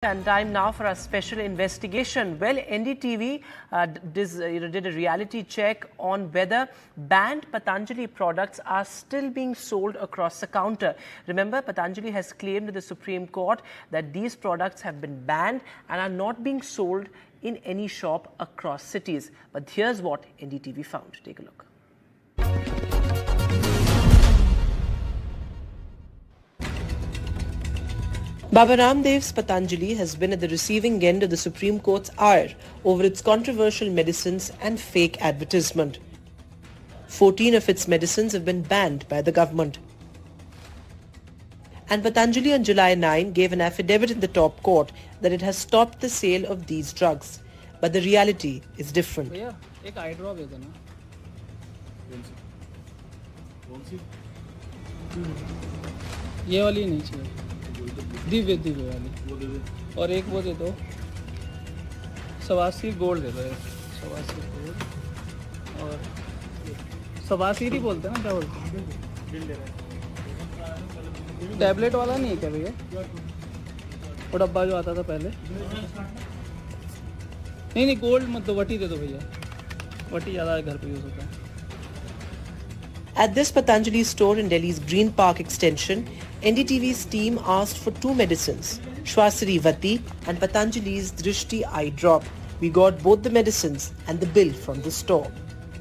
And time now for our special investigation. Well, NDTV did a reality check on whether banned Patanjali products are still being sold across the counter. Remember, Patanjali has claimed to the Supreme Court that these products have been banned and are not being sold in any shop across cities. But here's what NDTV found. Take a look. Baba Ramdev's Patanjali has been at the receiving end of the Supreme Court's ire over its controversial medicines and fake advertisement. 14 of its medicines have been banned by the government. And Patanjali on July 9 gave an affidavit in the top court that it has stopped the sale of these drugs. But the reality is different. Divya वाली और एक वो दे दो सवासी gold दे दो सवासी gold और सवासी ही बोलते हैं ना क्या बोलते हैं टैबलेट वाला नहीं है क्या भैया वो डब्बा जो आता था पहले नहीं गोल्ड मत दो वटी दे दो भैया वटी ज़्यादा घर पे यूज़ होता है. At this Patanjali store in Delhi's Green Park extension, NDTV's team asked for two medicines, Shwasari Vati and Patanjali's Drishti Eye Drop. We got both the medicines and the bill from the store.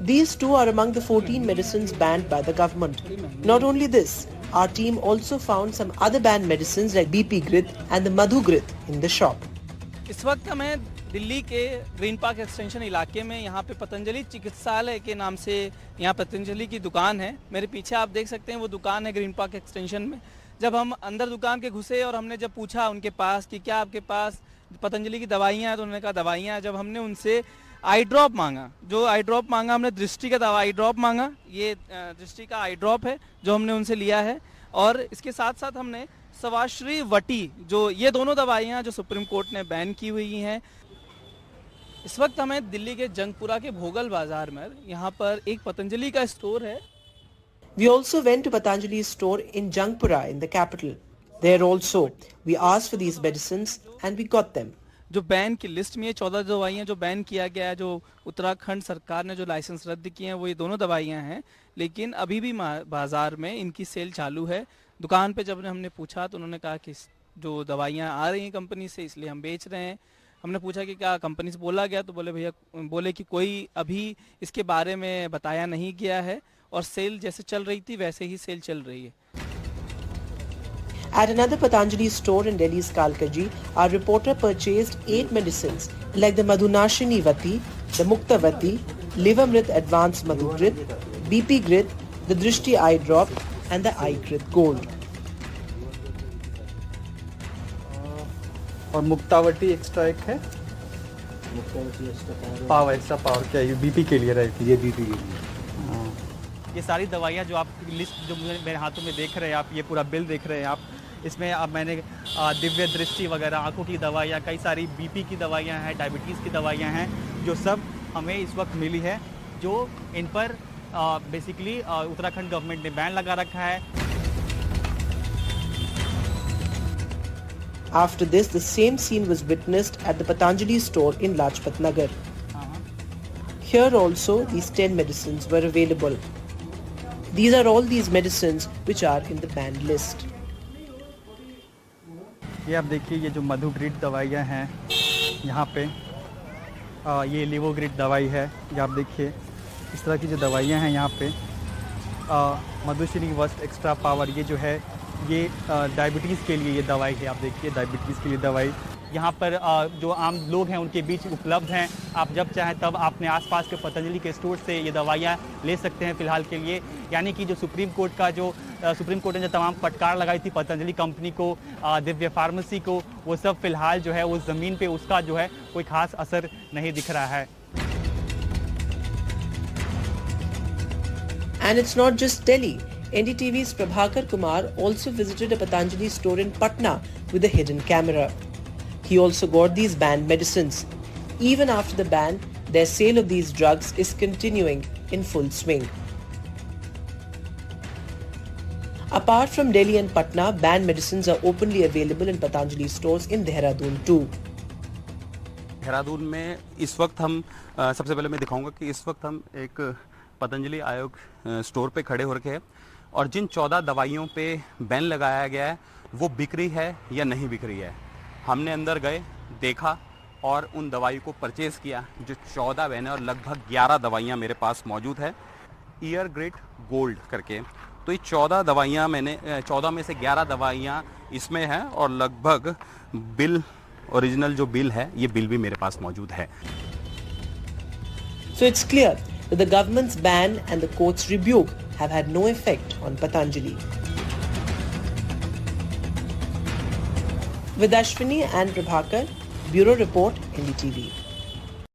These two are among the 14 medicines banned by the government. Not only this, our team also found some other banned medicines like BP Grit and the Madhu Grit in the shop. इस वक्त हमें दिल्ली के green park extension इलाके में यहाँ पे पतंजलि चिकित्सालय के नाम से यहाँ पतंजलि की दुकान है. मेरे पीछे आप देख सकते हैं वो दुकान है ग्रीन पार्क एक्सटेंशन में. जब हम अंदर दुकान के घुसे और हमने जब पूछा उनके पास कि क्या आपके पास पतंजलि की दवाइयाँ हैं तो उन्होंने कहा दवाइयाँ. जब हमने उनसे आई ड्रॉप मांगा, जो आई ड्रॉप मांगा हमने दृष्टि का दवा आई ड्रॉप मांगा. ये दृष्टि का आई ड्रॉप है जो हमने उनसे लिया है. और इसके साथ साथ हमने सवाश्री वटी, जो ये दोनों दवाइयाँ जो सुप्रीम कोर्ट ने बैन की हुई हैं. इस वक्त हमें दिल्ली के जंगपुरा के भोगल बाजार में यहाँ पर एक पतंजलि का स्टोर है. We also went to Patanjali's store in Jangpura in the capital. There also, we asked for these medicines and we got them. जो बैन की लिस्ट में ये 14 दवाइयाँ जो बैन किया गया है, जो उत्तराखंड सरकार ने जो लाइसेंस रद्द किए हैं वो ये दोनों दवाइयाँ हैं. लेकिन अभी भी बाजार में इनकी सेल चालू है. दुकान पे जब हमने पूछा तो उन्होंने कहा कि जो दवाइयाँ आ रही हैं कंपनी से इसलिए हम बेच रहे हैं. हमने पूछा कि क्या कंपनी से बोला गया तो बोले कि कोई अभी इसके बारे में बताया नहीं गया है और सेल जैसे चल रही थी वैसे ही सेल चल रही है. At another Patanjali store in Delhi's Kalkaji, our reporter purchased 8 medicines like the Madhunashini Vati, the Mukta Vati, Livamrit Advanced Madhu Grit, BP Grit, the Drishti Eye Drop and the Eye Grit Gold. और Muktavati extra एक है power extra power क्या ये BP के लिए रहेगी. ये BP के लिए ये सारी दवाइयाँ जो आप लिस्ट जो मेरे हाथों में देख रहे हैं आप, ये पूरा बिल देख रहे हैं आप. इसमें अब मैंने दिव्य दृष्टि वगैरह आंखों की दवाइयाँ, कई सारी बीपी की दवाइयाँ हैं, डायबिटीज़ की दवाइयाँ हैं जो सब हमें इस वक्त मिली है. जो इन पर बेसिकली उत्तराखंड गवर्नमेंट ने बैन लगा रखा है. After this, the same scene was witnessed at the Patanjali store in Lajpat Nagar. Here also, these 10 medicines were available. These are all these medicines which are in the banned list. ये आप देखिए ये जो मधु grid दवाइयाँ हैं यहाँ पे ये लिवो ग्रिड दवाई है. ये आप देखिए इस तरह की जो दवाइयाँ हैं यहाँ पे मधुश्री वस्ट एक्स्ट्रा पावर ये जो है ये डायबिटीज़ के लिए ये दवाई है. आप देखिए डायबिटीज़ के लिए दवाई यहाँ पर जो आम लोग हैं उनके बीच उपलब्ध हैं. आप जब चाहें तब अपने आसपास के पतंजलि के स्टोर से ये दवाइयाँ ले सकते हैं फ़िलहाल के लिए. यानी कि जो सुप्रीम कोर्ट ने जो तमाम फटकार लगाई थी पतंजलि कंपनी को, दिव्य फार्मेसी को, वो सब फ़िलहाल जो है वो ज़मीन पे उसका जो है कोई ख़ास असर नहीं दिख रहा है. And it's not just Delhi. NDTV's Prabhakar Kumar also visited a Patanjali store in Patna with a hidden camera. He also got these banned medicines. Even after the ban, their sale of these drugs is continuing in full swing. Apart from Delhi and Patna, banned medicines are openly available in Patanjali stores in Dehradun too. Dehradun में इस वक्त हम सबसे पहले मैं दिखाऊंगा कि इस वक्त हम एक पतंजलि आयोग स्टोर पे खड़े हो रखे हैं और जिन 14 दवाइयों पे बैन लगाया गया है वो बिक रही है या नहीं बिक रही है। हमने अंदर गए, देखा और उन दवाई को परचेज़ किया। जो 14 बैन है और लगभग 11 दवाइयाँ मेरे पास मौजूद है ईयर ग्रेड गोल्ड करके। तो ये 14 दवाइयाँ मैंने 14 में से 11 दवाइयाँ इसमें हैं और लगभग बिल ओरिजिनल जो बिल है ये बिल भी मेरे पास मौजूद है। So it's clear that the government's ban and the court's rebuke have had no effect on Patanjali. With Ashwini and Prabhakar, Bureau Report, NDTV.